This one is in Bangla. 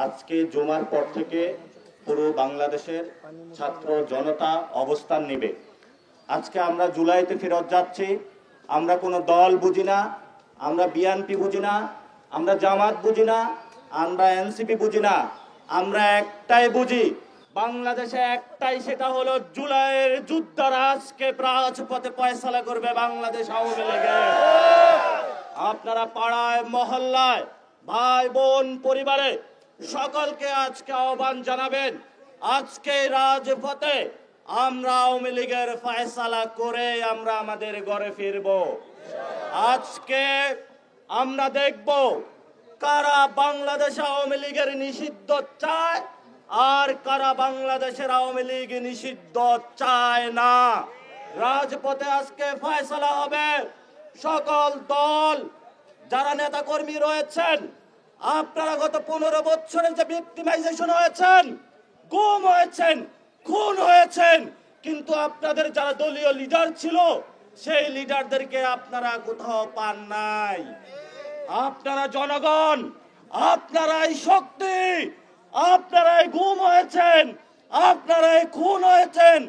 আজকে জুমার পর থেকে পুরো বাংলাদেশের ছাত্র জনতা অবস্থান নেবে। আজকে আমরা জুলাইতে ফেরত যাচ্ছি। আমরা কোনো দল বুঝি না, আমরা বিএনপি বুঝি না, আমরা জামাত বুঝি না, আমরা এনসিপি বুঝি না। আমরা একটাই বুঝি, বাংলাদেশে একটাই, সেটা হলো জুলাইয়ের যুদ্ধরা আজকে রাজপথে ফয়সালা করবে বাংলাদেশ আওয়ামী লীগের। আপনারা পাড়ায় মহল্লায় ভাই বোন পরিবারে সকলকে আজকে আহ্বান জানাবেন, আজকে রাজপথে আমরা আওয়ামী লীগের ফয়সালা করে আমরা আমাদের ঘরে ফিরব। আজকে আমরা দেখব কারা বাংলাদেশ আওয়ামী লীগের নিষিদ্ধ চায় আর কারা বাংলাদেশের আওয়ামী লীগ নিষিদ্ধ চায় না। রাজপথে আজকে ফয়সালা হবে। সকল দল যারা নেতা কর্মী রয়েছেন, আপনারা গত 15 বছরে যে ভিক্টিমাইজেশন হয়েছেন, গুম হয়েছেন, খুন হয়েছেন, কিন্তু আপনাদের যারা দলীয় লিডার ছিল সেই লিডারদেরকে আপনারা কোথাও পান নাই। আপনারা জনগণ, আপনারাই শক্তি, আপনারাই গুম হয়েছেন, আপনারাই খুন হয়েছেন।